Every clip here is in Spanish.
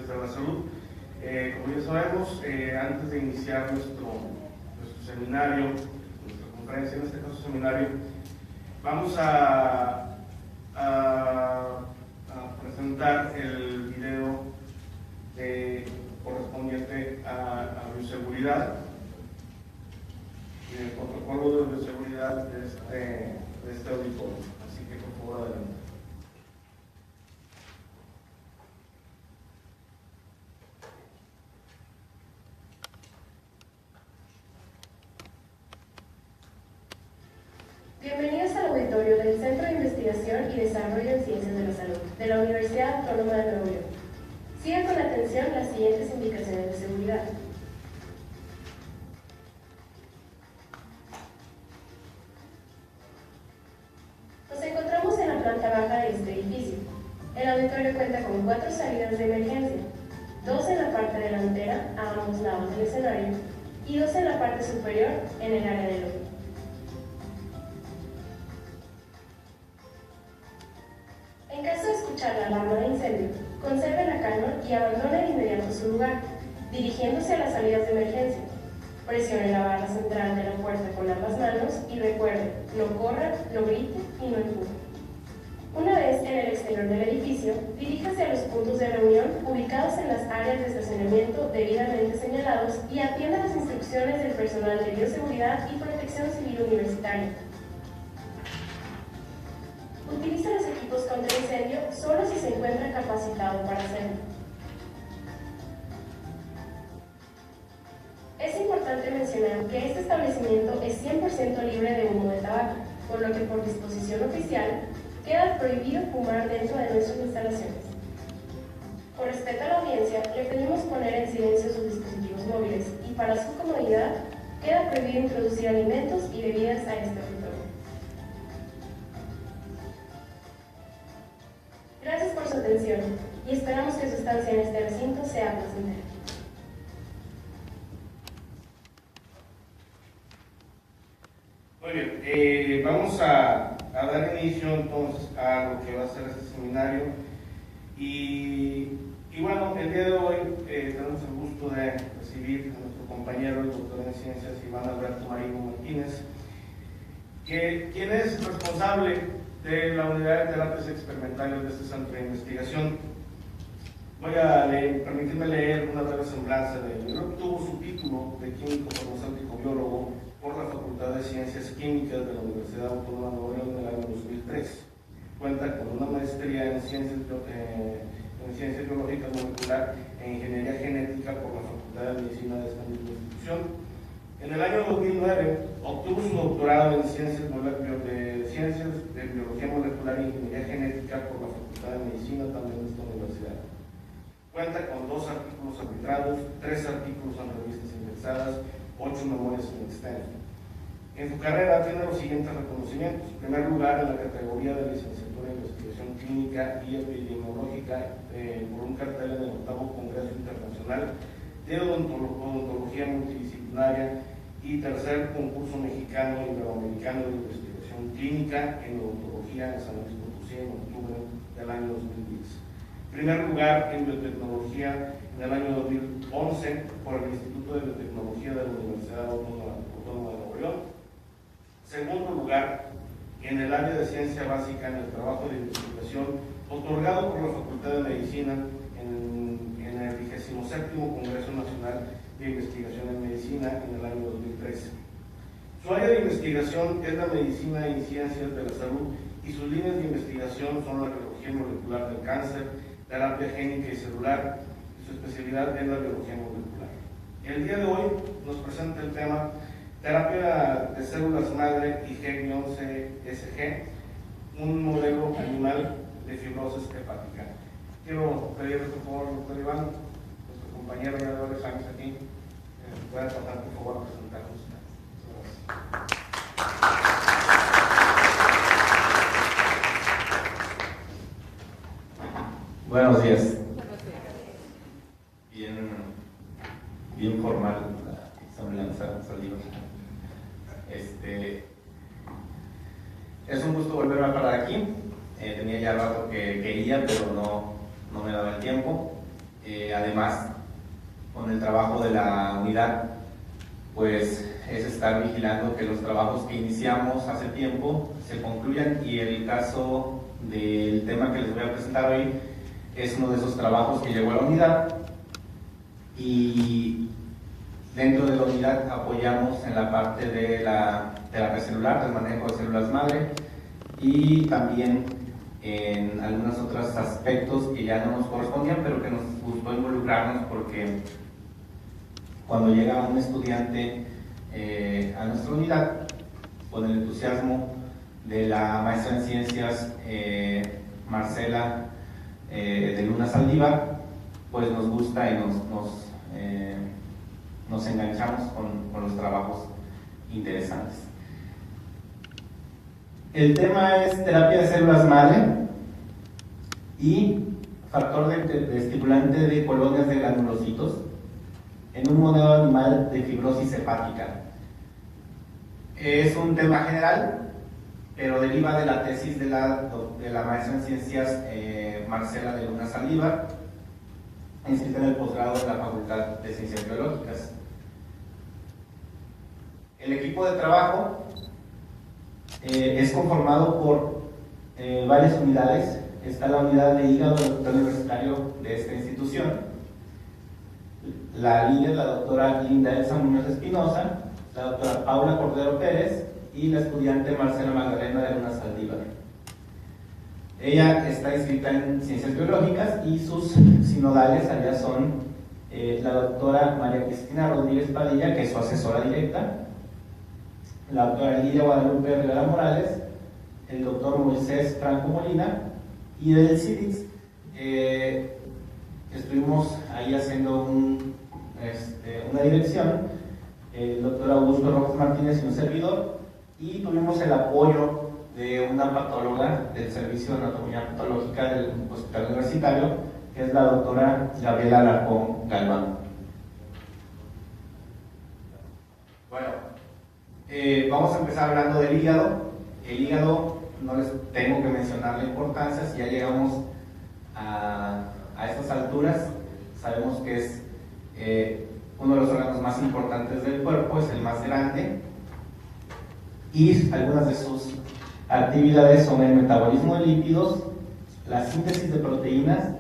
Ciencias de la Salud. Como ya sabemos, antes de iniciar nuestro seminario, nuestra conferencia, en este caso seminario, vamos a presentar el video correspondiente a bioseguridad, y el protocolo de bioseguridad de este auditorio. Así que por favor, adelante. Bienvenidos al auditorio del Centro de Investigación y Desarrollo en Ciencias de la Salud de la Universidad Autónoma de Nuevo León. Sigan con atención las siguientes indicaciones de seguridad. Nos encontramos en la planta baja de este edificio. El auditorio cuenta con 4 salidas de emergencia, 2 en la parte delantera, a ambos lados del escenario, y 2 en la parte superior, en el área del lobby. En caso de escuchar la alarma de incendio, conserve la calma y abandone de inmediato su lugar, dirigiéndose a las salidas de emergencia. Presione la barra central de la puerta con ambas manos y recuerde, no corra, no grite y no empuje. Una vez en el exterior del edificio, diríjase a los puntos de reunión ubicados en las áreas de estacionamiento debidamente señalados y atienda las instrucciones del personal de bioseguridad y protección civil universitaria. Utilice los equipos contra incendio solo si se encuentra capacitado para hacerlo. Es importante mencionar que este establecimiento es 100% libre de humo de tabaco, por lo que por disposición oficial queda prohibido fumar dentro de nuestras instalaciones. Por respeto a la audiencia, le pedimos poner en silencio sus dispositivos móviles y para su comodidad queda prohibido introducir alimentos y bebidas a este auditorio. Gracias por su atención y esperamos que su estancia en este recinto sea placentera. Muy bien, vamos a dar inicio entonces a lo que va a ser este seminario y bueno, el día de hoy tenemos el gusto de recibir a nuestro compañero, el doctor en ciencias Iván Alberto Marinho Martínez, quien es responsable de la unidad de terapias experimentales de este centro de investigación. Voy a permitirme leer una breve semblanza de él. Él obtuvo su título de químico farmacéutico biólogo por la Facultad de Ciencias Químicas de la Universidad Autónoma de Nuevo León en el año 2003. Cuenta con una maestría en Ciencias Biológicas Molecular e Ingeniería Genética por la Facultad de Medicina de esta misma institución. En el año 2009 obtuvo su doctorado en Ciencias de Biología Molecular e Ingeniería Genética por la Facultad de Medicina también de esta universidad. Cuenta con 2 artículos arbitrados, 3 artículos en revistas indexadas, 8 memorias en extenso. En su carrera tiene los siguientes reconocimientos. En primer lugar, en la categoría de licenciatura en investigación clínica y epidemiológica por un cartel en el 8º Congreso Internacional de Odontología Multidisciplinaria y 3er concurso mexicano y iberoamericano de investigación clínica en odontología en San Luis Potosí en octubre del año 2010. Primer lugar en biotecnología en el año 2011 por el Instituto de Biotecnología de la Universidad Autónoma de Nuevo León. Segundo lugar en el área de ciencia básica en el trabajo de investigación otorgado por la Facultad de Medicina en el 27º Congreso Nacional de Investigación en Medicina en el año 2013. Su área de investigación es la medicina y ciencias de la salud y sus líneas de investigación son la biología molecular del cáncer, terapia génica y celular, y su especialidad es la biología molecular. El día de hoy nos presenta el tema terapia de células madre y G11-SG, un modelo animal de fibrosis hepática. Quiero pedirle por favor, doctor Iván, nuestro compañero de varios años aquí, pueda pasar por favor a presentarnos. Buenos días. Bien formal la semblanza saliva. Es un gusto volver a parar aquí. Tenía ya rato que quería, pero no me daba el tiempo. Además, con el trabajo de la unidad, pues es estar vigilando que los trabajos que iniciamos hace tiempo se concluyan, y el caso del tema que les voy a presentar hoy es uno de esos trabajos que llegó a la unidad, y dentro de la unidad apoyamos en la parte de la terapia celular, del manejo de células madre, y también en algunos otros aspectos que ya no nos correspondían, pero que nos gustó involucrarnos, porque cuando llega un estudiante a nuestra unidad, con el entusiasmo de la maestra en ciencias Marcela de Luna Saldívar, pues nos gusta y nos enganchamos con los trabajos interesantes. El tema es terapia de células madre y factor de estimulante de colonias de granulocitos en un modelo animal de fibrosis hepática. Es un tema general, pero deriva de la tesis de la maestra en ciencias Marcela de Luna Saldívar, inscrita en el posgrado de la Facultad de Ciencias Biológicas. El equipo de trabajo es conformado por varias unidades. Está la unidad de hígado del doctor universitario de esta institución, la líder, la doctora Linda Elsa Muñoz Espinosa, la doctora Paula Cordero Pérez y la estudiante Marcela Magdalena de Luna Saldívar. Ella está inscrita en Ciencias Biológicas y sus sinodales allá son la doctora María Cristina Rodríguez Padilla, que es su asesora directa, la doctora Lidia Guadalupe Rivera Morales, el doctor Moisés Franco Molina, y del CIDIX estuvimos ahí haciendo una dirección, el doctor Augusto Rojas Martínez y un servidor, y tuvimos el apoyo de una patóloga del Servicio de Anatomía Patológica del Hospital Universitario, que es la doctora Gabriela Alarcón Galván. Bueno, vamos a empezar hablando del hígado. El hígado, no les tengo que mencionar la importancia, si ya llegamos a estas alturas, sabemos que es uno de los órganos más importantes del cuerpo, es el más grande, y algunas de sus actividades son el metabolismo de lípidos, la síntesis de proteínas,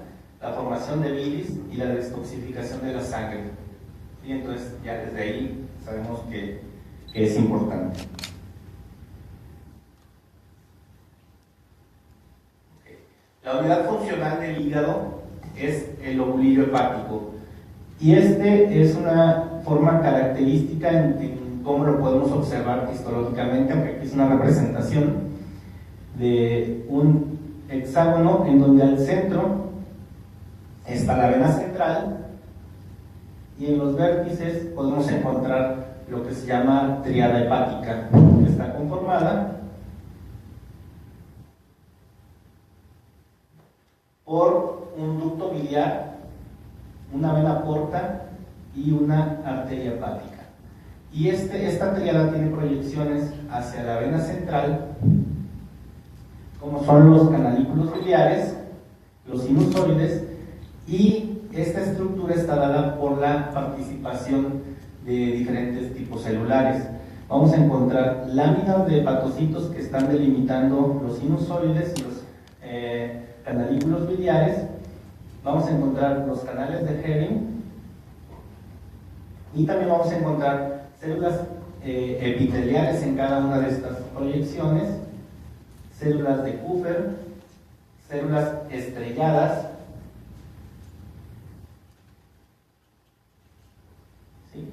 la formación de bilis y la detoxificación de la sangre. Y entonces ya desde ahí sabemos que es importante. La unidad funcional del hígado es el lobulillo hepático, y este es una forma característica en cómo lo podemos observar histológicamente, aunque aquí es una representación de un hexágono en donde al centro está la vena central, y en los vértices podemos encontrar lo que se llama tríada hepática, que está conformada por un ducto biliar, una vena porta y una arteria hepática. Y esta tríada tiene proyecciones hacia la vena central, como son los canalículos biliares, los sinusoides, y esta estructura está dada por la participación de diferentes tipos celulares. Vamos a encontrar láminas de hepatocitos que están delimitando los sinusoides y los canalículos biliares. Vamos a encontrar los canales de Hering, y también vamos a encontrar células epiteliales en cada una de estas proyecciones, células de Kupfer, células estrelladas, ¿sí?,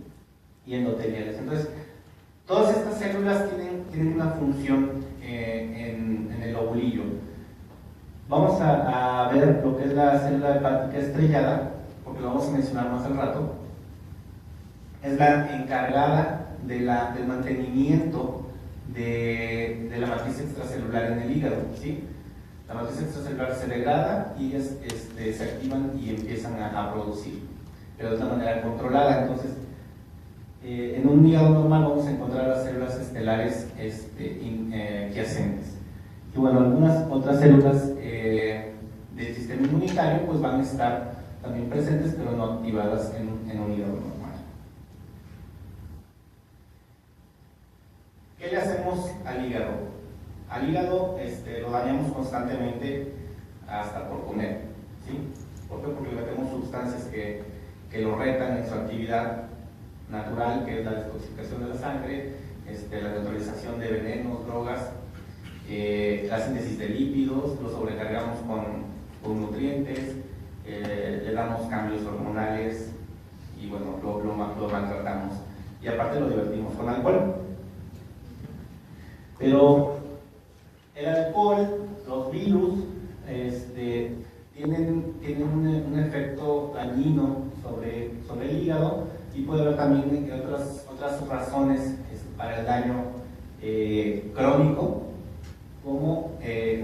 y endoteliales. Entonces, todas estas células tienen una función en el lobulillo. Vamos a ver lo que es la célula hepática estrellada, porque lo vamos a mencionar más al rato. Es la encargada del mantenimiento de la matriz extracelular en el hígado, ¿sí? La matriz extracelular se degrada y ellas se activan y empiezan a producir, pero de una manera controlada. Entonces, en un hígado normal vamos a encontrar las células estelares quiescentes. Y bueno, algunas otras células del sistema inmunitario pues van a estar también presentes, pero no activadas en un hígado normal. ¿Qué le hacemos al hígado? Al hígado lo dañamos constantemente hasta por comer, ¿sí? ¿Por qué? Porque le metemos sustancias que lo retan en su actividad natural, que es la detoxificación de la sangre, la neutralización de venenos, drogas, la síntesis de lípidos, lo sobrecargamos con nutrientes, le damos cambios hormonales y bueno, lo maltratamos. Y aparte lo divertimos con alcohol. Pero el alcohol, los virus, tienen un efecto dañino sobre el hígado, y puede haber también otras razones para el daño crónico, como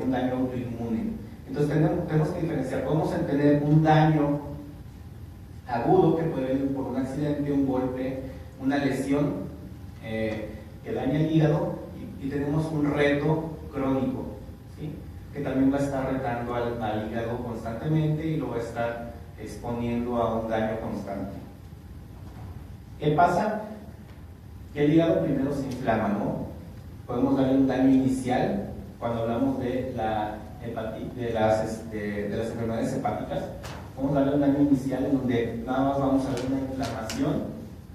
un daño autoinmune. Entonces tenemos que diferenciar. Podemos tener un daño agudo que puede venir por un accidente, un golpe, una lesión que daña el hígado, y tenemos un reto crónico, ¿sí? Que también va a estar retando al hígado constantemente y lo va a estar exponiendo a un daño constante. ¿Qué pasa? Que el hígado primero se inflama, ¿no? Podemos darle un daño inicial cuando hablamos de las enfermedades hepáticas. Podemos darle un daño inicial en donde nada más vamos a ver una inflamación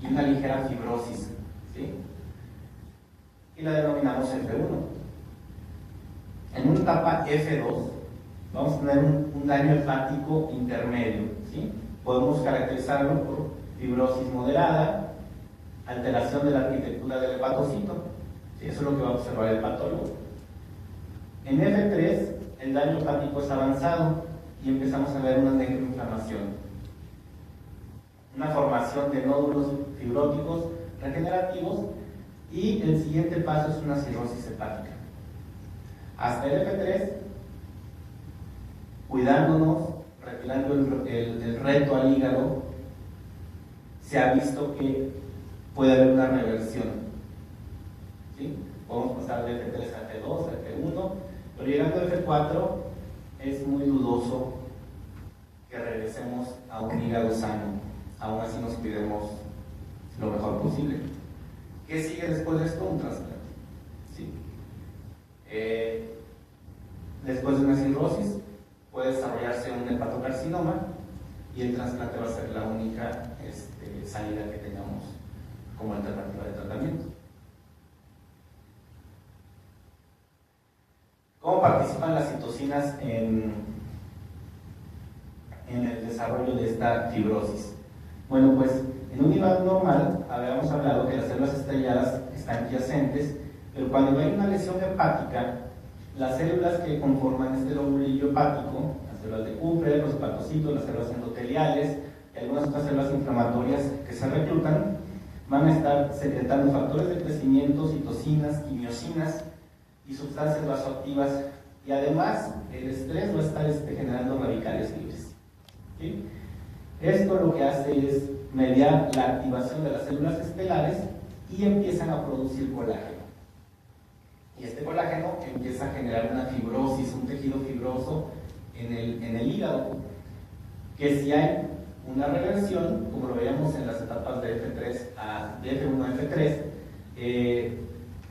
y una ligera fibrosis, ¿sí? Y la denominamos F1. En una etapa F2 vamos a tener un daño hepático intermedio, ¿sí? Podemos caracterizarlo por fibrosis moderada, alteración de la arquitectura del hepatocito, ¿sí? Eso es lo que va a observar el patólogo. En F3 el daño hepático es avanzado y empezamos a ver una necroinflamación, una formación de nódulos fibróticos regenerativos, y el siguiente paso es una cirrosis hepática. Hasta el F3, cuidándonos, retirando el reto al hígado, se ha visto que puede haber una reversión, ¿sí? Podemos pasar de F3 a F2, a F1, pero llegando a F4 es muy dudoso que regresemos a un hígado sano. Aún así nos cuidemos lo mejor posible. ¿Qué sigue después de esto? Un trasplante, ¿sí? Después de una cirrosis puede desarrollarse un hepatocarcinoma, y el trasplante va a ser la única salida que tengamos como alternativa de tratamiento. ¿Cómo participan las citocinas en el desarrollo de esta fibrosis? Bueno, pues en un hígado normal habíamos hablado que las células estrelladas están adyacentes, pero cuando hay una lesión hepática, las células que conforman este lobulillo hepático, las células de Kupffer, los hepatocitos, las células endoteliales y algunas otras células inflamatorias que se reclutan, van a estar secretando factores de crecimiento, citocinas, quimiosinas y sustancias vasoactivas, y además el estrés va a estar generando radicales libres, ¿sí? Esto lo que hace es mediar la activación de las células estelares y empiezan a producir colágeno. Y este colágeno empieza a generar una fibrosis, un tejido fibroso en el hígado, que si hay una reversión, como lo veíamos en las etapas de F1 a F3,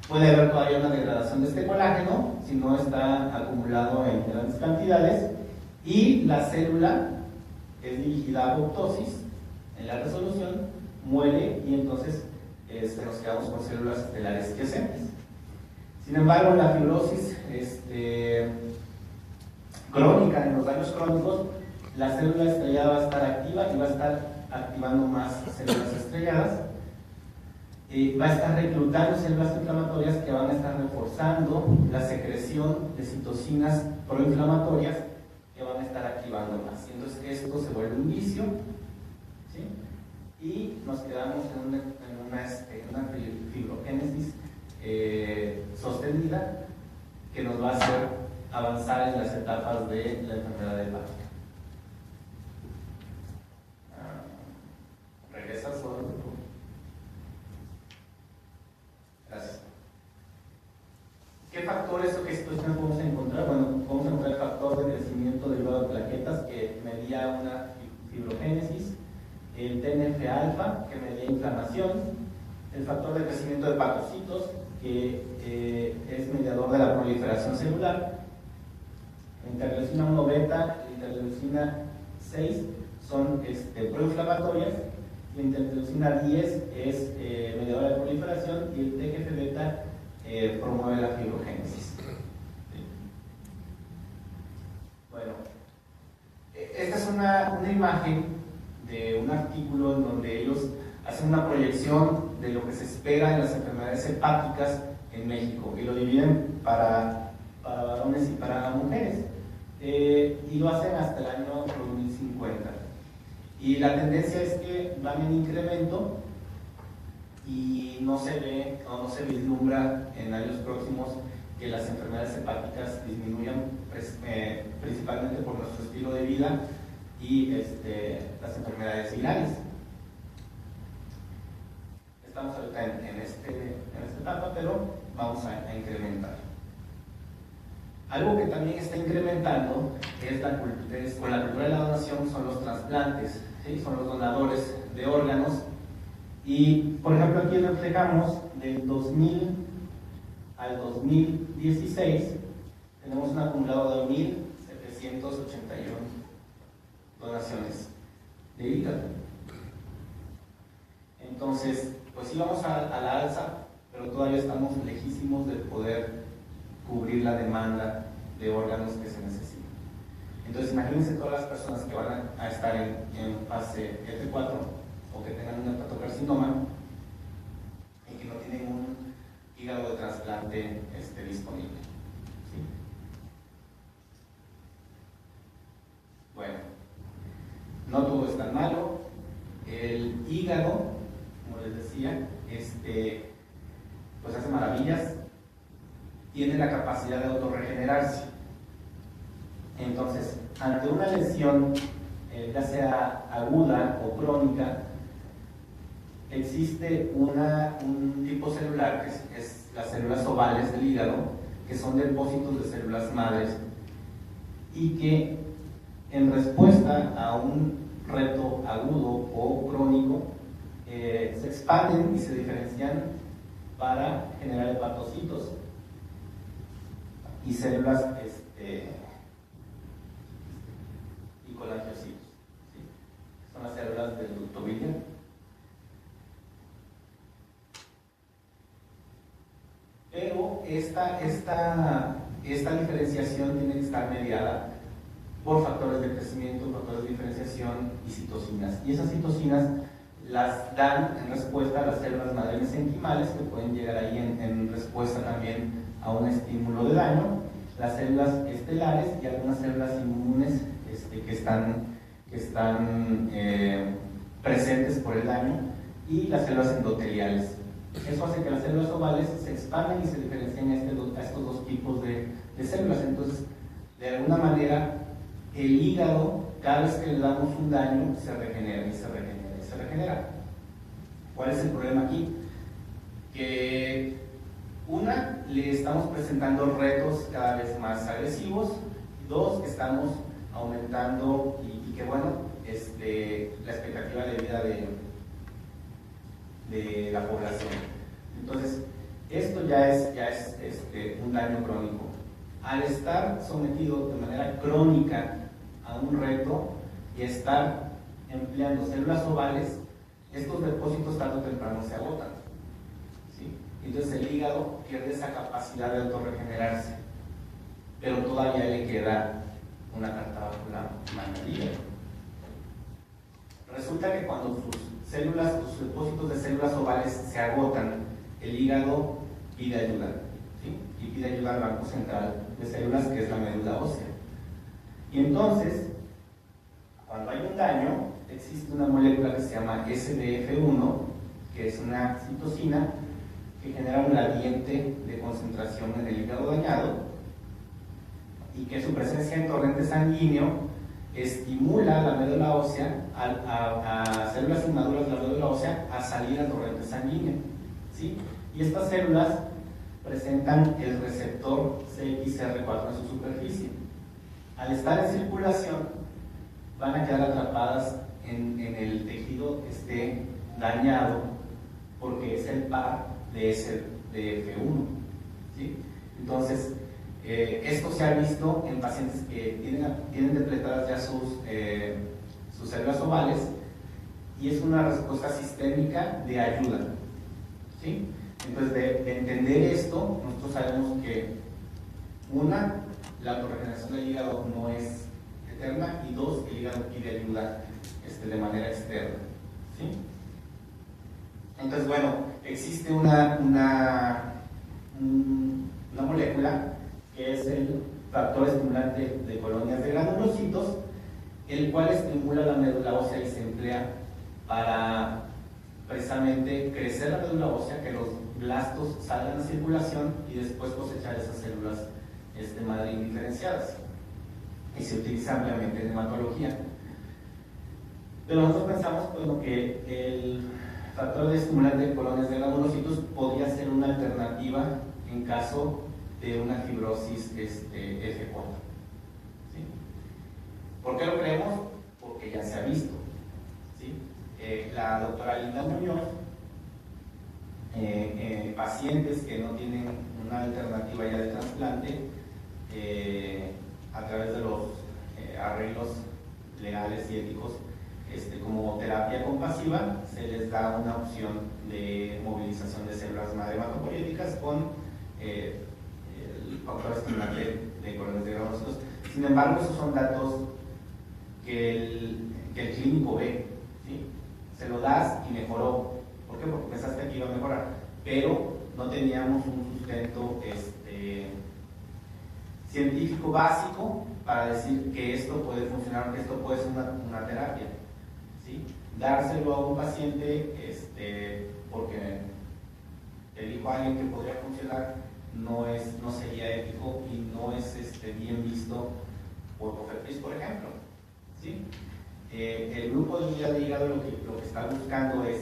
puede haber todavía una degradación de este colágeno si no está acumulado en grandes cantidades, y la célula es dirigida a apoptosis. En la resolución muere, y entonces nos quedamos con células estelares quiescentes. Sin embargo, la fibrosis crónica, en los daños crónicos, la célula estrellada va a estar activa y va a estar activando más células estrelladas. Va a estar reclutando células inflamatorias que van a estar reforzando la secreción de citocinas proinflamatorias que van a estar activando más. Y entonces esto se vuelve un vicio, ¿sí? Y nos quedamos en una fibrogénesis sostenida que nos va a hacer avanzar en las etapas de la enfermedad hepática. ¿Regresas solo? Gracias. ¿Qué factores o qué situaciones podemos encontrar? Bueno, vamos a encontrar el factor de crecimiento derivado de plaquetas, que medía una TNF-alfa, que media inflamación, el factor de crecimiento de hepatocitos, que es mediador de la proliferación celular, interleucina 1 beta y interleucina 6 son proinflamatorias, y la interleucina 10 es mediadora de proliferación, y el TGF-beta promueve la fibrogénesis. Bueno, esta es una imagen de un artículo en donde ellos hacen una proyección de lo que se espera en las enfermedades hepáticas en México, y lo dividen para varones y para mujeres, y lo hacen hasta el año 2050. Y la tendencia es que van en incremento y no se ve o no se vislumbra en años próximos que las enfermedades hepáticas disminuyan, principalmente por nuestro estilo de vida y las enfermedades virales. Estamos ahorita en esta etapa, pero vamos a incrementar. Algo que también está incrementando es con la cultura de la donación, son los trasplantes, ¿sí? Son los donadores de órganos. Y, por ejemplo, aquí reflejamos del 2000 al 2016, tenemos un acumulado de 1.781 donaciones de hígado. Entonces, pues sí vamos a la alza, pero todavía estamos lejísimos de poder cubrir la demanda de órganos que se necesitan. Entonces, imagínense todas las personas que van a estar en fase F4 o que tengan un hepatocarcinoma y que no tienen un hígado de trasplante disponible. ¿Sí? Bueno, no todo es tan malo. El hígado, como les decía, pues hace maravillas, tiene la capacidad de autorregenerarse. Entonces, ante una lesión, ya sea aguda o crónica, existe un tipo celular que es las células ovales del hígado, que son depósitos de células madres y que en respuesta a un reto agudo o crónico se expanden y se diferencian para generar hepatocitos y células y colangiocitos, ¿sí? Son las células del ducto biliar. Pero esta diferenciación tiene que estar mediada por factores de crecimiento, factores de diferenciación y citocinas. Y esas citocinas las dan en respuesta a las células madre mesenquimales, que pueden llegar ahí en respuesta también a un estímulo de daño, las células estelares y algunas células inmunes que están presentes por el daño, y las células endoteliales. Eso hace que las células ovales se expanden y se diferencien a estos dos tipos de células. Entonces, de alguna manera, el hígado, cada vez que le damos un daño, se regenera y se regenera y se regenera. ¿Cuál es el problema aquí? Que le estamos presentando retos cada vez más agresivos. Dos, que estamos aumentando y que bueno, la expectativa de vida de la población. Entonces, esto ya es un daño crónico. Al estar sometido de manera crónica a un reto y estar empleando células ovales, estos depósitos tarde o temprano se agotan, ¿sí? Entonces el hígado pierde esa capacidad de autorregenerarse, pero todavía le queda una carta bajo la manga del hígado. Resulta que cuando sus depósitos de células ovales se agotan, el hígado pide ayuda, ¿sí? Y pide ayuda al banco central de células, que es la médula ósea. Y entonces, cuando hay un daño, existe una molécula que se llama SDF1, que es una citocina que genera un gradiente de concentración en el hígado dañado, y que su presencia en torrente sanguíneo estimula la médula ósea, a células inmaduras de la médula ósea, a salir al torrente sanguíneo, ¿sí? Y estas células presentan el receptor CXR4 en su superficie. Al estar en circulación, van a quedar atrapadas en el tejido que esté dañado porque es el par de F1, ¿sí? Entonces, esto se ha visto en pacientes que tienen depletadas ya sus células ovales, y es una respuesta sistémica de ayuda, ¿sí? Entonces, de entender esto, nosotros sabemos que, una, la autorregeneración del hígado no es eterna, y dos, el hígado pide ayuda de manera externa, ¿sí? Entonces, bueno, existe una molécula que es el factor estimulante de colonias de granulocitos, el cual estimula la médula ósea y se emplea para precisamente crecer la médula ósea, que los blastos salgan a circulación y después cosechar esas células madre indiferenciadas, y se utiliza ampliamente en hematología. Pero nosotros pensamos, bueno, que el factor de estimulante de colonias de granulocitos podría ser una alternativa en caso de una fibrosis F4, ¿sí? ¿Por qué lo creemos? Porque ya se ha visto, ¿sí? La doctora Linda Muñoz, pacientes que no tienen una alternativa ya de trasplante, a través de los arreglos legales y éticos, como terapia compasiva, se les da una opción de movilización de células madre hematopoyéticas con el factor estimulante de colonias de granulocitos. Sin embargo, esos son datos que el clínico ve, ¿sí? Se lo das y mejoró. ¿Por qué? Porque pensaste que iba a mejorar, pero no teníamos un sustento científico básico para decir que esto puede funcionar, que esto puede ser una terapia, ¿sí? Dárselo a un paciente porque te dijo alguien que podría funcionar no sería ético y no es bien visto por COFEPRIS, por ejemplo, ¿sí? El grupo de unidad de hígado lo que está buscando es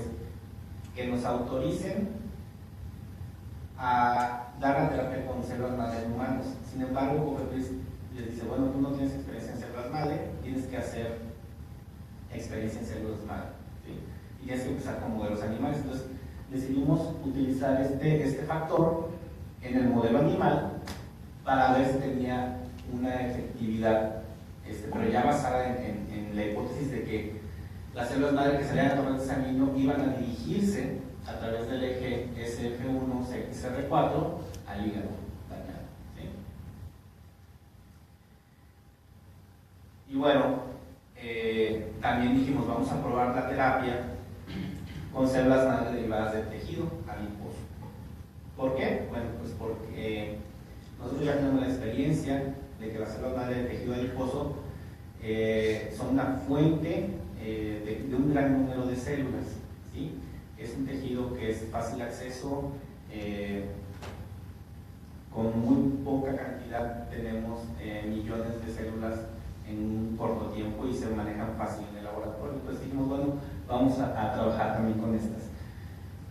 que nos autoricen a dar la terapia con células madre en humanos. Sin embargo, COFEPRIS les dice, bueno, tú no tienes experiencia en células madre, tienes que hacer experiencia en células madre, ¿sí? Y tienes que empezar con modelos animales. Entonces decidimos utilizar este factor en el modelo animal para ver si tenía una efectividad, pero ya basada en la hipótesis de que las células madre que salían a torrente sanguíneo iban a dirigirse a través del eje SF1-CXR4 al hígado dañado, ¿sí? Y bueno, también dijimos, vamos a probar la terapia con células madre derivadas del tejido adiposo. ¿Por qué? Bueno, pues porque nosotros ya tenemos la experiencia de que las células madre del tejido adiposo son una fuente de un gran número de células, ¿sí? Es un tejido que es fácil de acceso, con muy poca cantidad tenemos millones de células en un corto tiempo y se manejan fácil en el laboratorio. Entonces dijimos, bueno, vamos a trabajar también con estas.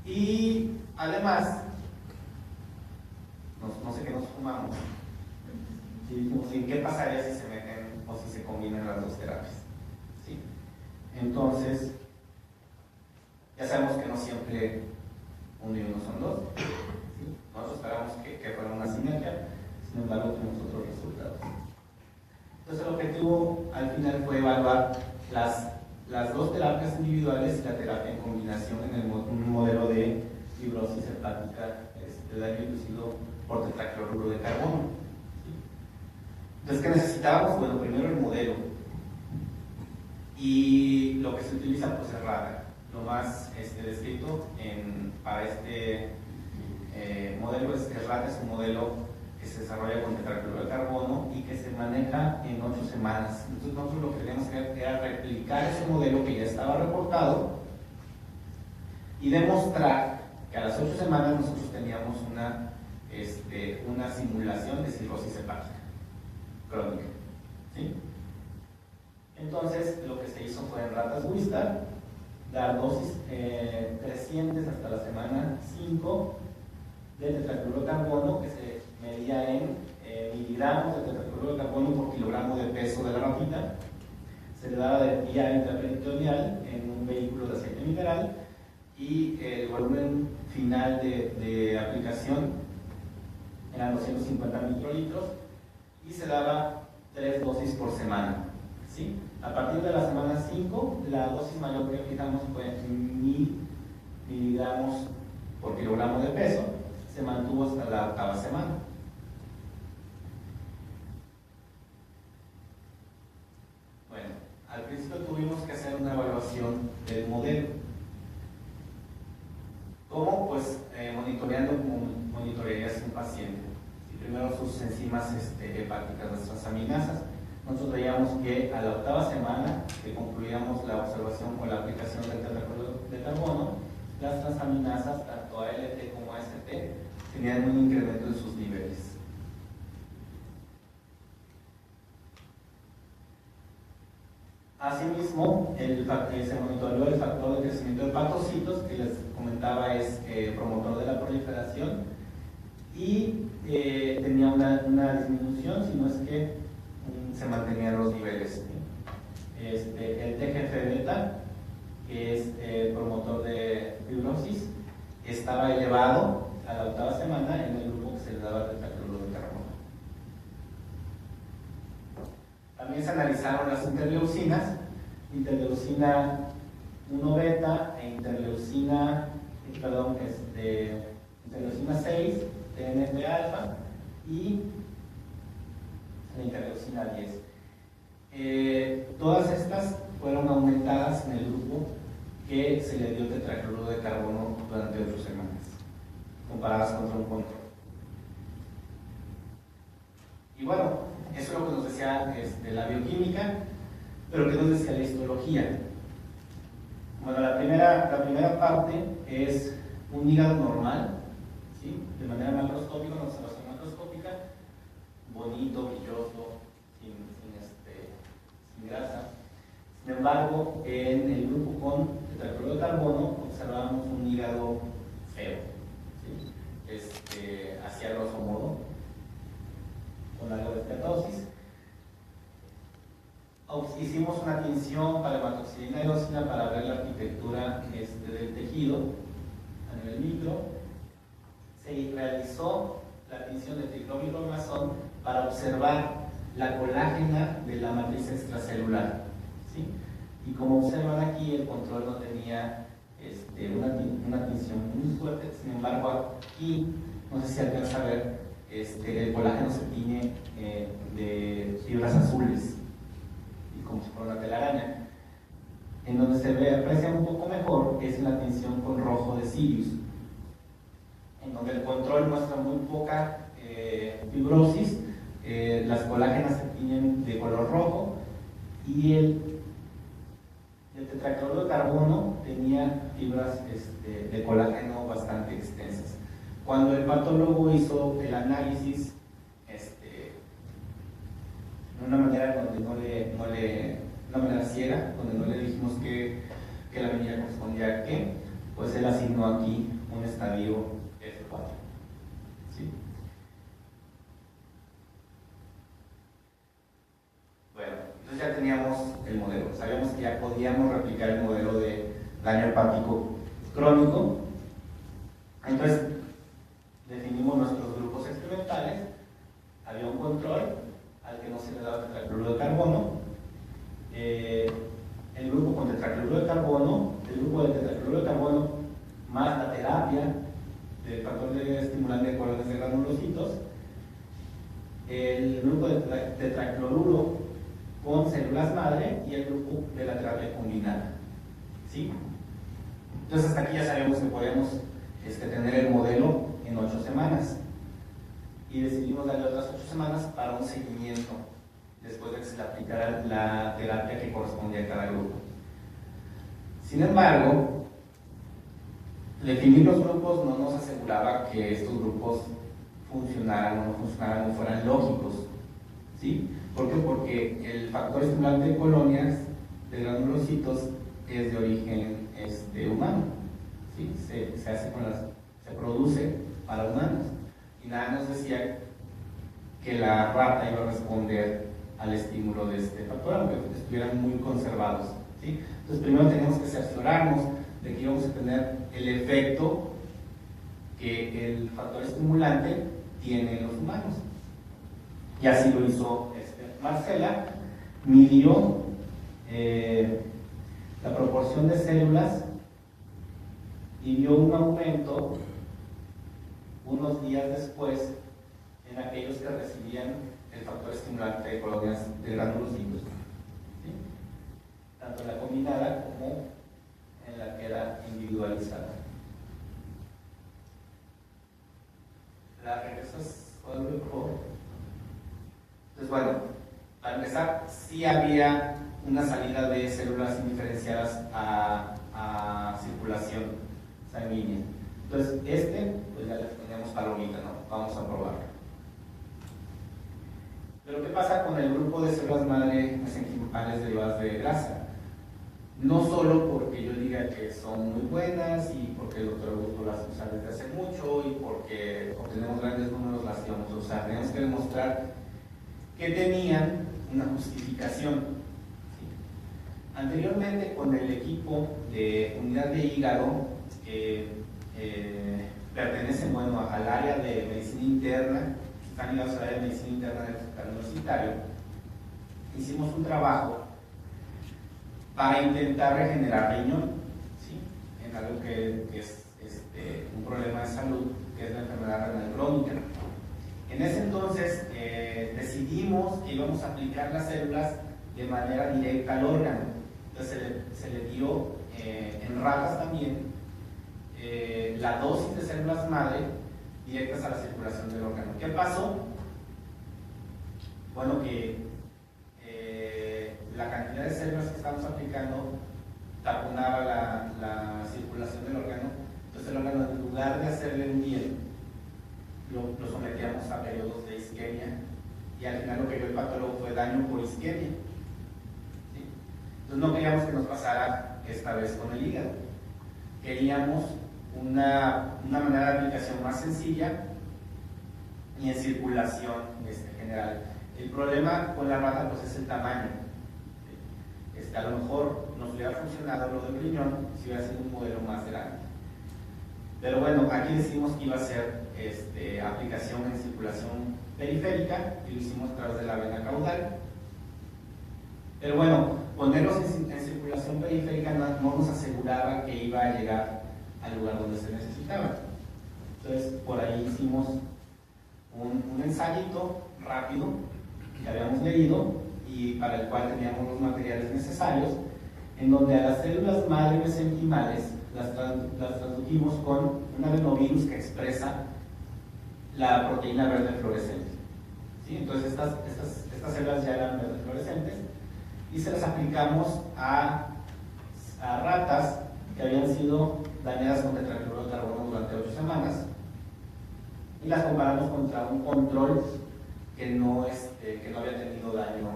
Y además, no sé qué nos fumamos. Y dijimos, ¿y qué pasaría si se meten o si se combinan las dos terapias? ¿Sí? Entonces, ya sabemos que no siempre uno y uno son dos, ¿sí? Nosotros esperamos que fuera una sinergia, sin embargo tuvimos otros resultados. Entonces el objetivo al final fue evaluar las dos terapias individuales y la terapia en combinación en un modelo de fibrosis hepática de daño inducido por tetracloruro de carbono, ¿sí? Entonces, ¿qué necesitábamos? Bueno, primero el modelo, y lo que se utiliza pues es RADA. Lo más descrito para este modelo es que RADA es un modelo que se desarrolla con tetracloruro de carbono y que se maneja en 8 semanas. Entonces nosotros lo que queríamos era replicar ese modelo que ya estaba reportado y demostrar que a las 8 semanas nosotros teníamos una simulación de cirrosis hepática crónica, ¿sí? Entonces lo que se hizo fue en ratas Wistar dar dosis crecientes hasta la semana 5 de tetracloruro de carbono, que se medía en miligramos de tetracloruro de carbono por kilogramo de peso de la ratita. Se le daba de vía intraperitoneal en un vehículo de aceite mineral y el volumen final de aplicación eran 250 microlitros y se daba 3 dosis por semana, ¿sí? A partir de la semana 5, la dosis mayor que aplicamos fue 1000 miligramos por kilogramo de peso, se mantuvo hasta la 8ª semana. Bueno, al principio tuvimos que hacer una evaluación del modelo. ¿Cómo? Pues monitoreando como monitorearías un paciente. Y primero sus enzimas hepáticas, las transaminasas. Nosotros veíamos que a la 8ª semana que concluíamos la observación con la aplicación del tetracloruro de carbono, las transaminasas, tanto ALT como AST, tenían un incremento en sus niveles. Asimismo, se monitoreó el factor de crecimiento de hepatocitos, que les comentaba es promotor de la proliferación, y tenía una disminución, si no es que se mantenían los niveles. El TGF-beta, que es promotor de fibrosis, estaba elevado a la 8ª semana en el grupo que se le daba tetracloruro de carbono. También se analizaron las interleucinas, interleucina 1 beta e interleucina 6, TNF alfa y la interleucina 10. Todas estas fueron aumentadas en el grupo que se le dio tetracloruro de carbono durante 8 semanas, comparadas contra un control. Y bueno, eso es lo que nos decía la bioquímica, pero ¿qué nos decía la histología? Bueno, la primera parte es un hígado normal, ¿sí? De manera macroscópica, una observación macroscópica, bonito, brilloso, sin grasa. Sin embargo, en el grupo con tetracloruro de carbono observamos un hígado feo, ¿sí? Hacia grosso modo, con algo de estatosis. Hicimos una tinción para hematoxilina y eosina para ver la arquitectura del tejido a nivel micro. Se realizó la tinción de tricloviroblasón para observar la colágena de la matriz extracelular, ¿sí? Y como observan aquí, el control no tenía una tinción muy fuerte. Sin embargo, aquí, no sé si alcanza a ver, el colágeno se tiñe de fibras azules, y como si fuera una telaraña. En donde se aprecia un poco mejor es en la tinción con rojo de Sirius, en donde el control muestra muy poca fibrosis, las colágenas se tiñen de color rojo, y el tetracloruro de carbono tenía fibras de colágeno bastante extensas. Cuando el patólogo hizo el análisis de una manera donde una manera ciega, donde no le dijimos que la venida correspondía a qué, pues él asignó aquí un estadio F4. ¿Sí? Bueno, entonces ya teníamos el modelo, sabíamos que ya podíamos replicar el modelo de daño hepático crónico. Entonces definimos nuestros grupos experimentales, había un control al que no se le daba tetracloruro de carbono, el grupo con tetracloruro de carbono, el grupo de tetracloruro de carbono más la terapia del factor de estimulante de colones de granulocitos, el grupo de tetracloruro con células madre y el grupo de la terapia combinada, ¿sí? Entonces hasta aquí ya sabemos que podemos tener el modelo en 8 semanas y decidimos darle otras 8 semanas para un seguimiento después de que se le aplicara la terapia que correspondía a cada grupo. Sin embargo, definir los grupos no nos aseguraba que estos grupos funcionaran o no funcionaran o fueran lógicos, ¿sí? ¿Por qué? Porque el factor estimulante de colonias de granulocitos es de origen humano, ¿sí? Se produce para humanos, y nada nos decía que la rata iba a responder al estímulo de este factor, aunque estuvieran muy conservados, ¿sí? Entonces primero tenemos que cerciorarnos de que íbamos a tener el efecto que el factor estimulante tiene en los humanos. Y así lo hizo Marcela, midió la proporción de células y vio un aumento unos días después en aquellos que recibían el factor estimulante de colonias de gránulos libres, ¿sí? Tanto en la combinada como en la que era individualizada. ¿La regresas algo, por favor? Entonces, bueno, para empezar, sí había una salida de células indiferenciadas a circulación sanguínea. Entonces, pues ya le ponemos palomita, ¿no? Vamos a probarlo. Pero, ¿qué pasa con el grupo de células madre mesenquimales derivadas de grasa? No solo porque yo diga que son muy buenas y porque el doctor Augusto las usa desde hace mucho y porque obtenemos grandes números las íbamos a usar. Tenemos que demostrar que tenían una justificación. ¿Sí? Anteriormente, con el equipo de unidad de hígado, pertenecen, bueno, al área de medicina interna, están ligados al área de medicina interna del hospital universitario. Hicimos un trabajo para intentar regenerar riñón, ¿sí? En algo que es un problema de salud, que es la enfermedad renal crónica. En ese entonces decidimos que íbamos a aplicar las células de manera directa al órgano. Entonces se le dio en ratas también la dosis de células madre directas a la circulación del órgano. ¿Qué pasó? Bueno, que la cantidad de células que estamos aplicando taponaba la circulación del órgano. Entonces el órgano, en lugar de hacerle un bien, lo sometíamos a periodos de isquemia, y al final lo que vio el patólogo fue daño por isquemia. ¿Sí? Entonces no queríamos que nos pasara esta vez con el hígado. Queríamos una manera de aplicación más sencilla y en circulación general. El problema con la rata pues es el tamaño. A lo mejor nos hubiera funcionado lo del riñón si hubiera sido un modelo más grande. Pero bueno, aquí decidimos que iba a ser aplicación en circulación periférica y lo hicimos a través de la vena caudal. Pero bueno, ponerlos en circulación periférica no nos aseguraba que iba a llegar al lugar donde se necesitaba. Entonces, por ahí hicimos un ensayito rápido que habíamos leído y para el cual teníamos los materiales necesarios, en donde a las células madre mesenquimales las tradujimos con un adenovirus que expresa la proteína verde fluorescente. ¿Sí? Entonces estas células ya eran verde fluorescentes y se las aplicamos a ratas que habían sido dañadas con tetracloruro de carbono durante 8 semanas y las comparamos contra un control que no había tenido daño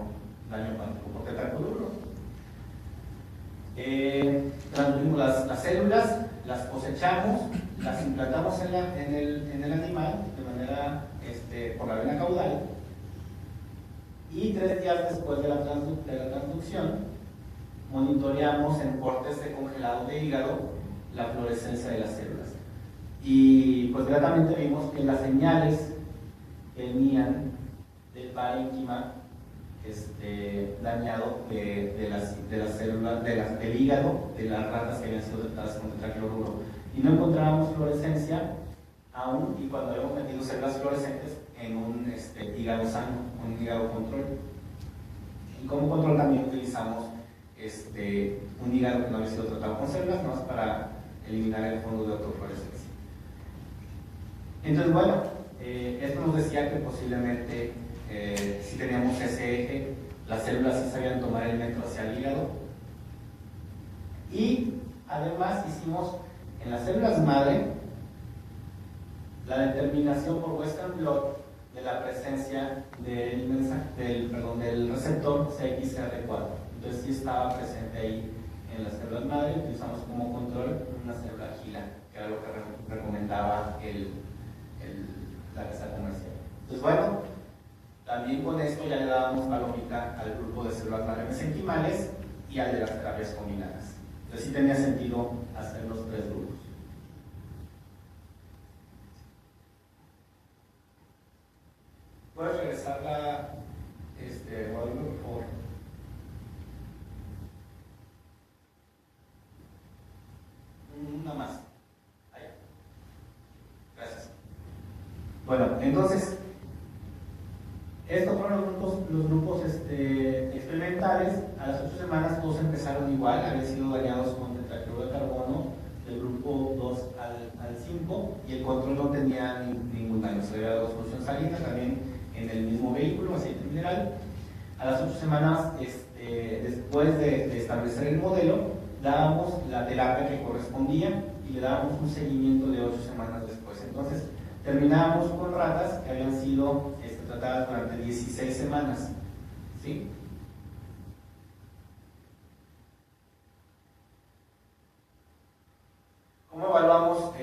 por tetracloruro. Transducimos las células, las cosechamos, las implantamos en el animal de manera por la vena caudal, y 3 días después de la transducción monitoreamos en cortes de congelado de hígado la fluorescencia de las células, y pues gratamente vimos que las señales venían del parénquima dañado de las células del hígado de las ratas que habían sido tratadas con tetracloruro, y no encontrábamos fluorescencia aún y cuando habíamos metido células fluorescentes en un hígado sano, un hígado control. Y como control también utilizamos un hígado que no había sido tratado con células, más para eliminar el fondo de autofluorescencia. Entonces, bueno, esto nos decía que posiblemente si teníamos ese eje, las células sí sabían tomar elementos hacia el hígado. Y además hicimos en las células madre la determinación por Western blot de la presencia del receptor CXCR4. Entonces sí estaba presente ahí en las células madre. Utilizamos como control una célula GILA, que era lo que recomendaba la receta comercial. Entonces, bueno, también con esto ya le dábamos palomita al grupo de células madre mesenquimales y al de las terapias combinadas. Entonces sí tenía sentido hacer los 3 grupos. ¿Puedes regresarla, Guadalupe, por favor? Una más. Ahí. Gracias. Bueno, entonces, estos fueron los grupos experimentales. A las 8 semanas todos empezaron igual, habían sido dañados con tetracloruro de carbono del grupo 2 al 5, y el control no tenía ningún daño. Se había dado solución salina también en el mismo vehículo, aceite mineral. A las 8 semanas, después de establecer el modelo, dábamos la terapia que correspondía y le dábamos un seguimiento de 8 semanas después. Entonces, terminábamos con ratas que habían sido tratadas durante 16 semanas. ¿Sí? ¿Cómo evaluamos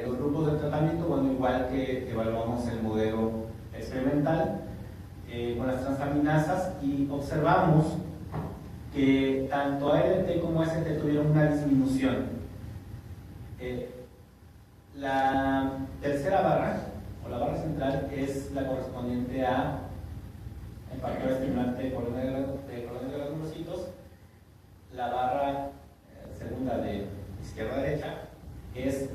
los grupos de tratamiento? Bueno, igual que evaluamos el modelo experimental con las transaminasas, y observamos que tanto ALT como AST tuvieron una disminución. La tercera barra, o la barra central, es la correspondiente a el factor estimulante de colonia de granulocitos. La barra segunda de izquierda a derecha es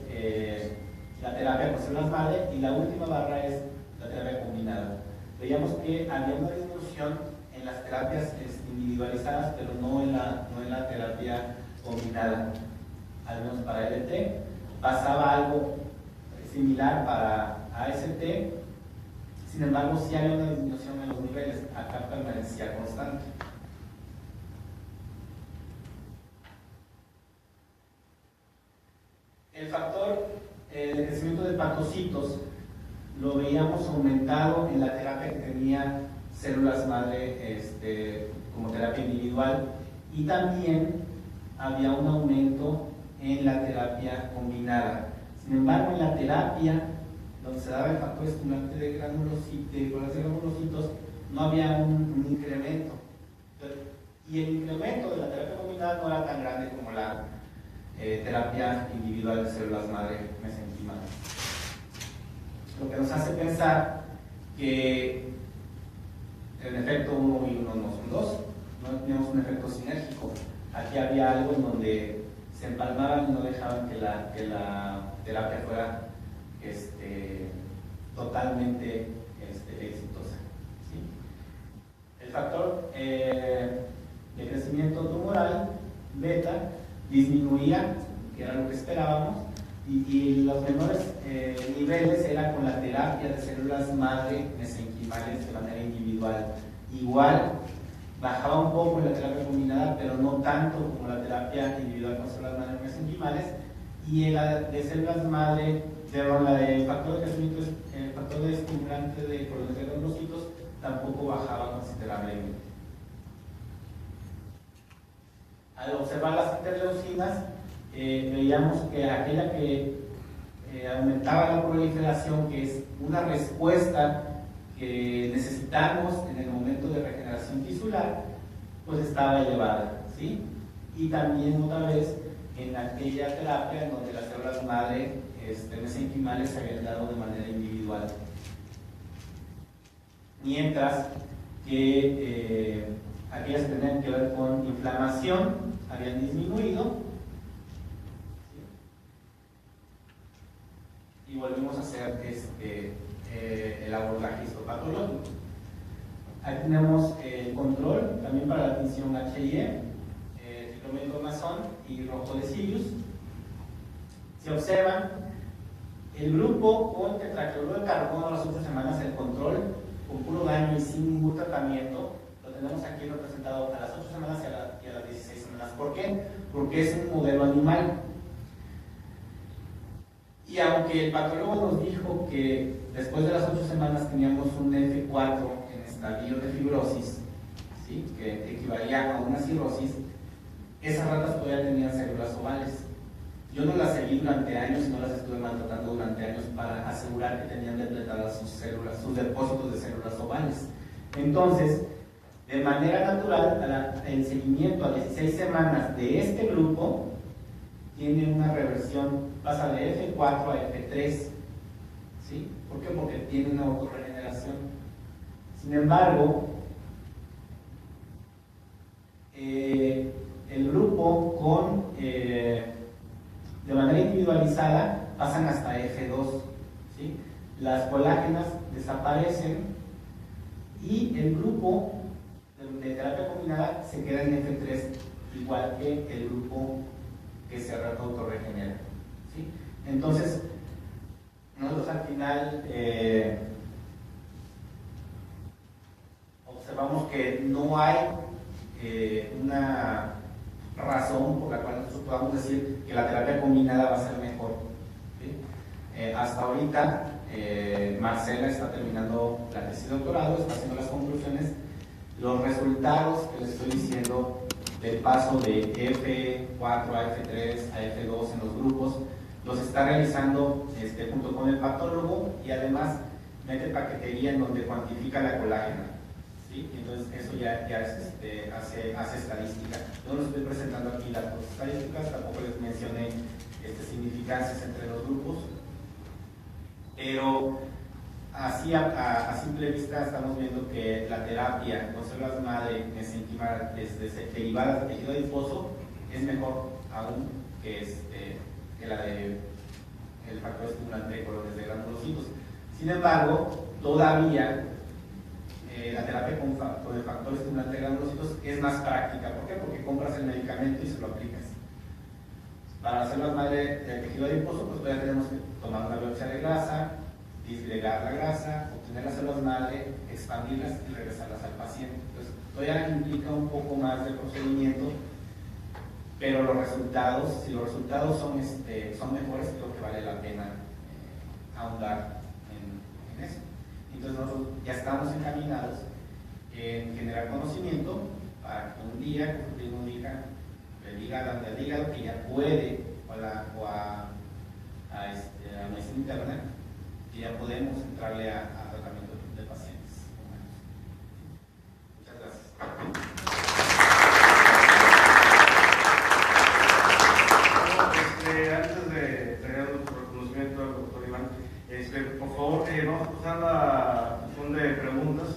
la terapia con células madre, y la última barra es la terapia combinada. Veíamos que había una disminución en las terapias individualizadas, pero no en la terapia combinada, al menos para LT. Pasaba algo similar para AST, sin embargo sí había una disminución en los niveles, acá permanecía constante. El factor de crecimiento de hepatocitos lo veíamos aumentado en la terapia que tenía células madre como terapia individual, y también había un aumento en la terapia combinada. Sin embargo, en la terapia donde se daba el factor estimulante de granulocitos, no había un incremento. Y el incremento de la terapia combinada no era tan grande como la terapia individual de células madre mesenquimales. Lo que nos hace pensar que en efecto 1 y 1 no son 2, no teníamos un efecto sinérgico. Aquí había algo en donde se empalmaban y no dejaban que la terapia fuera totalmente exitosa. ¿Sí? El factor de crecimiento tumoral, beta, disminuía, que era lo que esperábamos, y los menores niveles era con la terapia de células madre mesenquimales de manera individual. Igual, bajaba un poco en la terapia combinada, pero no tanto como la terapia individual con células madre mesenquimales, y en la de células madre, la del factor de crecimiento, el factor de estimulante de colonia de granulocitos, tampoco bajaba considerablemente. Al observar las interleucinas, veíamos que aquella que aumentaba la proliferación, que es una respuesta que necesitamos en el momento de regeneración tisular, pues estaba elevada, ¿sí? Y también otra vez en aquella terapia en donde las células madre mesenquimales se habían dado de manera individual, mientras que aquellas que tenían que ver con inflamación habían disminuido. Y volvimos a hacer el abordaje histopatológico. Aquí tenemos el control también para la tinción HIE, ciclometromazón y rojo de Sirius. Se observan el grupo con tetracloruro de carbono a las 8 semanas, el control con puro daño y sin ningún tratamiento, lo tenemos aquí representado a las 8 semanas y a las 16 semanas. ¿Por qué? Porque es un modelo animal. Y aunque el patólogo nos dijo que después de las 8 semanas teníamos un F4 en estadio de fibrosis, ¿sí?, que equivalía a una cirrosis, esas ratas todavía tenían células ovales. Yo no las seguí durante años y no las estuve maltratando durante años para asegurar que tenían depletadas sus células, sus depósitos de células ovales. Entonces, De manera natural, el seguimiento a 16 semanas de este grupo tiene una reversión, pasa de F4 a F3. ¿Sí? ¿Por qué? Porque tiene una autorregeneración. Sin embargo, el grupo de manera individualizada pasan hasta F2. ¿Sí? Las colágenas desaparecen y el grupo de terapia combinada se queda en F3, igual que el grupo que se autorregenera. ¿Sí? Entonces, nosotros al final observamos que no hay una razón por la cual nosotros podamos decir que la terapia combinada va a ser mejor. ¿Sí? Hasta ahorita, Marcela está terminando la tesis de doctorado, está haciendo las conclusiones. Los resultados que les estoy diciendo del paso de F4 a F3 a F2 en los grupos los está realizando junto con el patólogo, y además mete paquetería en donde cuantifica la colágena. ¿Sí? Entonces eso ya es, hace estadística. Yo no les estoy presentando aquí las estadísticas, tampoco les mencioné significancias entre los grupos, pero así a simple vista estamos viendo que la terapia con células madre mesenquimales derivadas de tejido adiposo es mejor aún que la de el factor estimulante de colores de granulocitos. Sin embargo, todavía la terapia con el factor estimulante de granulocitos es más práctica. ¿Por qué? Porque compras el medicamento y se lo aplicas. Para las células madre de tejido adiposo, pues todavía tenemos que tomar una biopsia de grasa, disgregar la grasa, obtener las células madre, expandirlas y regresarlas al paciente. Entonces, todavía implica un poco más de procedimiento, pero los resultados, si los resultados son mejores, creo que vale la pena ahondar en eso. Entonces, nosotros ya estamos encaminados en generar conocimiento para que un día, como uno diga, le diga al hígado que ya puede, o a medicina interna, que ya podemos entrarle a tratamiento de pacientes humanos. Muchas gracias. Antes de tener nuestro reconocimiento al doctor Iván, por favor, vamos a pasar a la sesión de preguntas.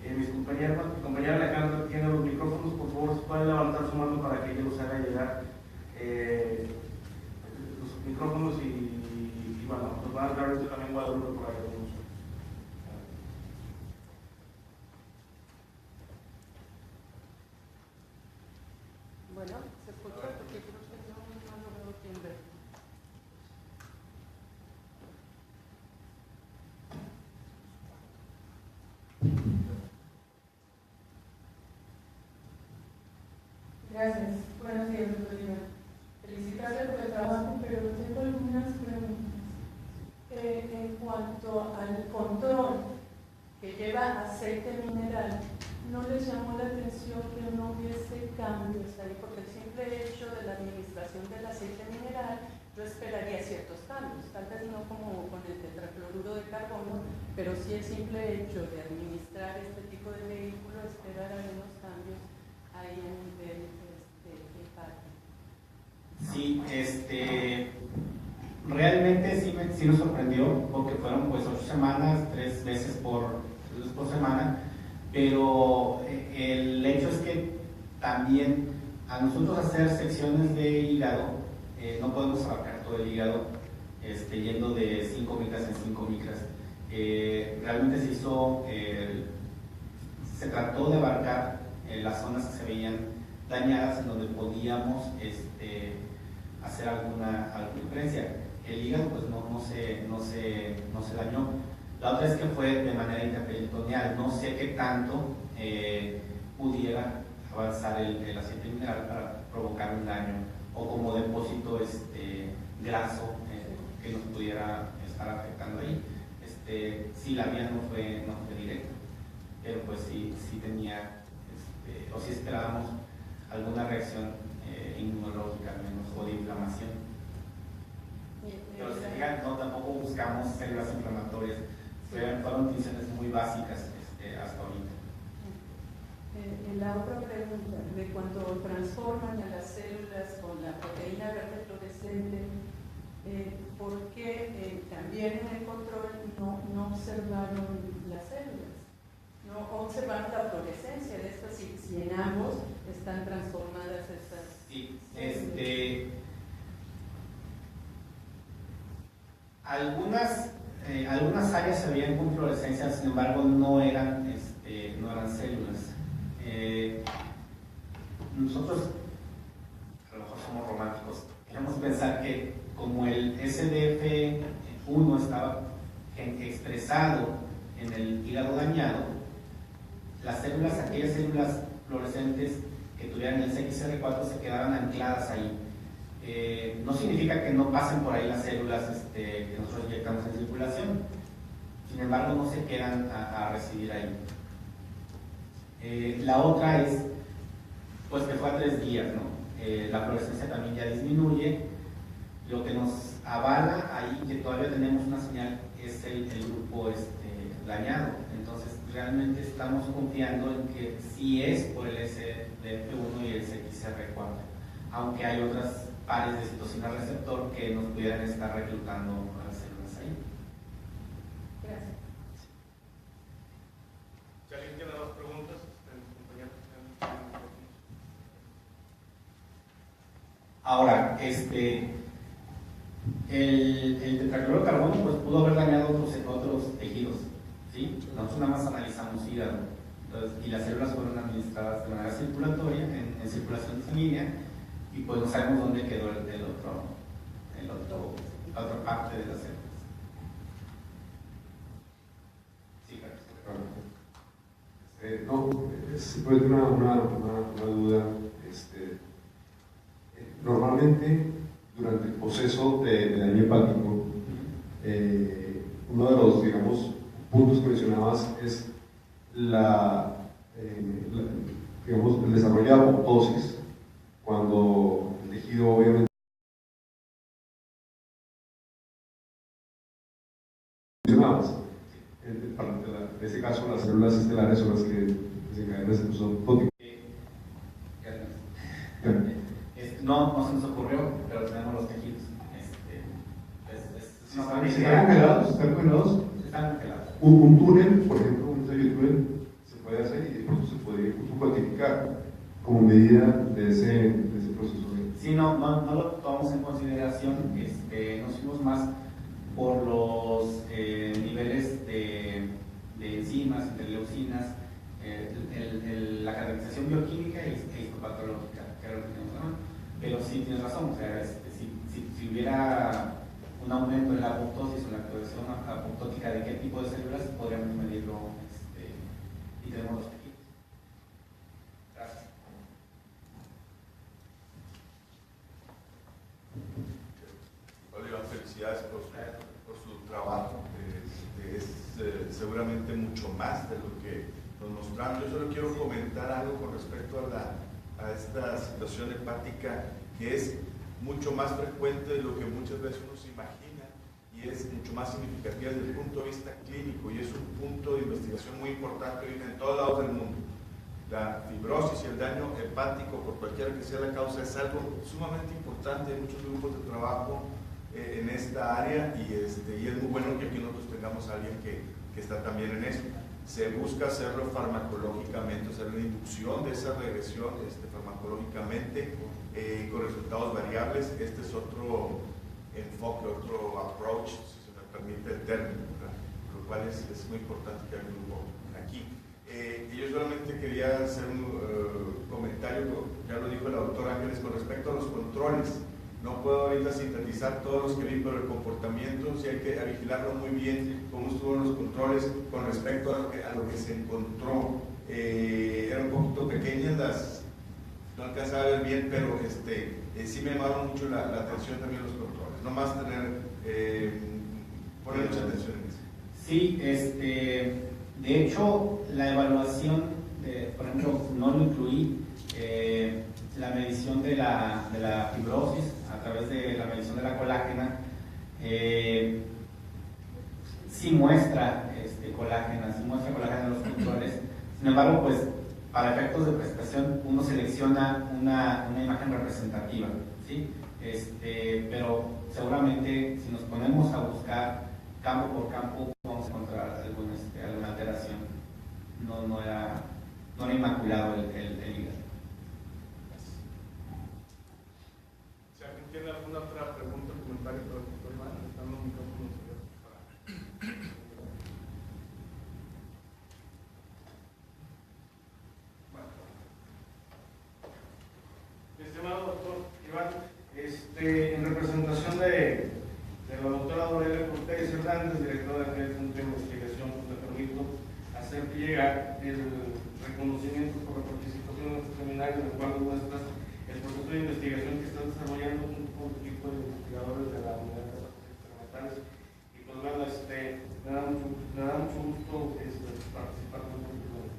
Mi compañera Alejandra tiene los micrófonos, por favor, si pueden levantar su mano para que ella los haga llegar los micrófonos y bueno, nos van a hablar también Guadalupe por ahí. Bueno, se escucha porque creo que no lo veo bien ver. Gracias. Buenos días, doctor Iván. Felicitarle por el trabajo, pero tengo algunas preguntas. En cuanto al control que lleva aceite mineral, ¿no les llamó la atención que no hubiese cambios ahí? Porque el simple hecho de la administración del aceite mineral, yo esperaría ciertos cambios, tal vez no como con el tetracloruro de carbono, pero sí el simple hecho de administrar este tipo de vehículo, esperar algunos cambios ahí a nivel hepático. Sí, realmente sí nos sorprendió, porque fueron pues 8 semanas, 3 veces por semana, pero el hecho es que también a nosotros hacer secciones de hígado, no podemos abarcar todo el hígado yendo de 5 micras en 5 micras. Realmente se trató de abarcar las zonas que se veían dañadas, en donde podíamos hacer alguna diferencia. El hígado pues no se dañó. La otra es que fue de manera intraperitoneal. No sé qué tanto pudiera avanzar el aceite mineral para provocar un daño, o como depósito graso que nos pudiera estar afectando ahí. Sí, la vía no fue directa, pero pues sí tenía, o sí esperábamos alguna reacción inmunológica al menos, o de inflamación. Pero si fijan, no, tampoco buscamos células inflamatorias, fueron funciones muy básicas hasta ahorita. la otra pregunta, de cuando transforman a las células con la proteína verde fluorescente, ¿por qué también en el control no observaron las células? No observaron la fluorescencia de estas, si en ambos están transformadas estas Sí, células. Algunas áreas se veían con fluorescencia, sin embargo no eran células. Nosotros, a lo mejor somos románticos, queremos pensar que como el SDF1 estaba expresado en el hígado dañado, aquellas células fluorescentes que tuvieran el CXR4 se quedaban ancladas ahí. No significa que no pasen por ahí las células que nosotros inyectamos en circulación, sin embargo no se quedan a residir ahí. La otra es pues que fue a 3 días, ¿no? La fluorescencia también ya disminuye. Lo que nos avala ahí que todavía tenemos una señal es el grupo dañado. Entonces realmente estamos confiando en que sí es por el SDF1 y el CXR4, aunque hay otras pares de citosina receptor que nos pudieran estar reclutando a las células ahí. Gracias. Si alguien tiene 2 preguntas, compañero. Ahora, el tetracloro de carbono pues pudo haber dañado otros tejidos, ¿sí? Nosotros nada más analizamos hígado. Entonces, y las células fueron administradas de manera circulatoria, en circulación sanguínea, y pues no sabemos dónde quedó la otra parte de las células. Sí, Carlos. No, simplemente una duda. Normalmente, durante el proceso de daño hepático, uno de los, digamos, puntos que mencionabas es digamos, el desarrollo de apoptosis, cuando el tejido obviamente mencionabas. En este caso, las células estelares son las que desencadenan ese proceso apoptótico. No se nos ocurrió, pero tenemos los tejidos. ¿Están congelados? ¿Están congelados? Están congelados. Un túnel, por ejemplo, un ensayo de túnel se puede hacer y incluso se puede incluso cuantificar como medida de ese proceso. Sí, no lo tomamos en consideración. Nos fuimos más por los niveles de enzimas, interleucinas, la caracterización bioquímica e histopatológica, que era lo que teníamos a mano. Pero sí tienes razón, o sea, si hubiera un aumento en la apoptosis o la activación apoptótica de qué tipo de células, podríamos medirlo y tenemos los tejidos. Gracias. Oliva, felicidades por su trabajo. Es seguramente mucho más de lo que nos mostraron. Yo solo quiero comentar algo con respecto a esta situación hepática que es mucho más frecuente de lo que muchas veces uno se imagina y es mucho más significativa desde el punto de vista clínico y es un punto de investigación muy importante hoy en todos lados del mundo. La fibrosis y el daño hepático, por cualquiera que sea la causa, es algo sumamente importante. Hay muchos grupos de trabajo en esta área y es muy bueno que aquí nosotros tengamos a alguien que está también en eso. Se busca hacerlo farmacológicamente, hacer una inducción de esa regresión farmacológicamente con resultados variables. Este es otro enfoque, otro approach, si se me permite el término, ¿verdad? Lo cual es muy importante que haya un grupo aquí. Y yo solamente quería hacer un comentario, ya lo dijo el doctor Ángeles, con respecto a los controles. No puedo ahorita sintetizar todos los que vi, pero el comportamiento sí hay que vigilarlo muy bien, cómo estuvieron los controles con respecto a lo que se encontró. Eran un poquito pequeñas, no alcanzaba a ver bien, pero sí me llamaron mucho la atención también los controles. No más poner mucha atención en eso. Sí, de hecho, la evaluación, por ejemplo, no lo incluí, la medición de la fibrosis a través de la medición de la colágena, sí muestra colágena en los controles. Sin embargo, pues para efectos de prestación uno selecciona una imagen representativa, ¿sí? Pero seguramente si nos ponemos a buscar campo por campo vamos a encontrar alguna alteración. No era inmaculado el IGAL. Si alguien tiene alguna otra pregunta o comentario para el doctor Iván, están los micrófonos abiertos para... Bueno. Estimado doctor Iván, en representación de la doctora Dorelia Cortés Hernández, directora del Centro de Investigación, me permito hacerte llegar el reconocimiento por la participación en este seminario, en el cual muestras el proceso de investigación que estás desarrollando junto con un equipo de investigadores de la Unidad de Catástrofes Experimentales. Y pues bueno, me da mucho gusto participar con ustedes.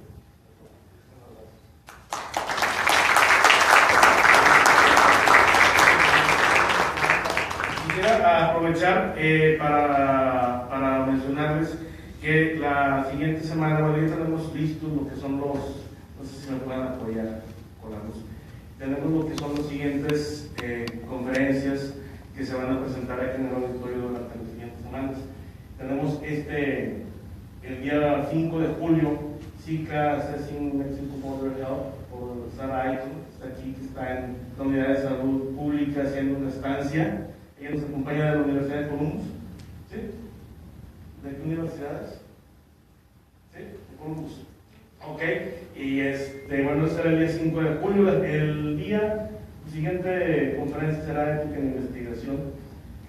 Quisiera aprovechar para mencionarles que la siguiente semana, bueno, ya tenemos listos lo que son no sé si me pueden apoyar con la luz, tenemos lo que son las siguientes conferencias que se van a presentar aquí en el auditorio durante las siguientes semanas. Tenemos el día 5 de julio, SICA Assessing Mexico Border Health, por Sara Aito, está aquí, que está en la Unidad de Salud Pública haciendo una estancia. Ella nos acompaña de la Universidad de Columbus. ¿Sí? ¿De qué universidades? ¿Sí? De Columbus. Ok. Y bueno, será el día 5 de julio. El día siguiente conferencia será de ética en investigación.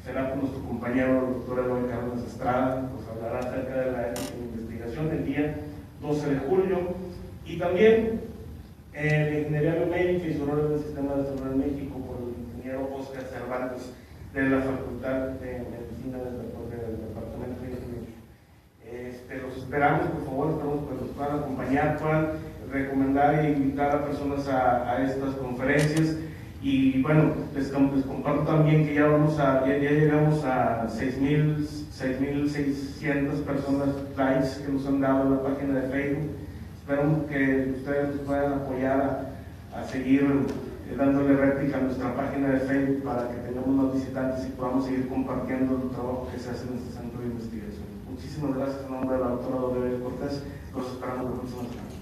Será con nuestro compañero el doctor Eloy Carlos Estrada. Nos hablará acerca de la ética en investigación el día 12 de julio. Y también la ingeniería biomédica y su rol en el sistema de salud en México por el ingeniero Oscar Cervantes, de la Facultad de Medicina del Departamento de Ingeniería. Los esperamos, por favor, esperamos que nos puedan acompañar, puedan recomendar e invitar a personas a estas conferencias. Y bueno, les comparto también que ya llegamos a 6,600 personas likes que nos han dado en la página de Facebook. Espero que ustedes nos puedan apoyar a seguir dándole réplica a nuestra página de Facebook para que tengamos más visitantes y podamos seguir compartiendo el trabajo que se hace en este centro de investigación. Muchísimas gracias en nombre de la doctora Dorelia Cortés. Los esperamos la próxima semana.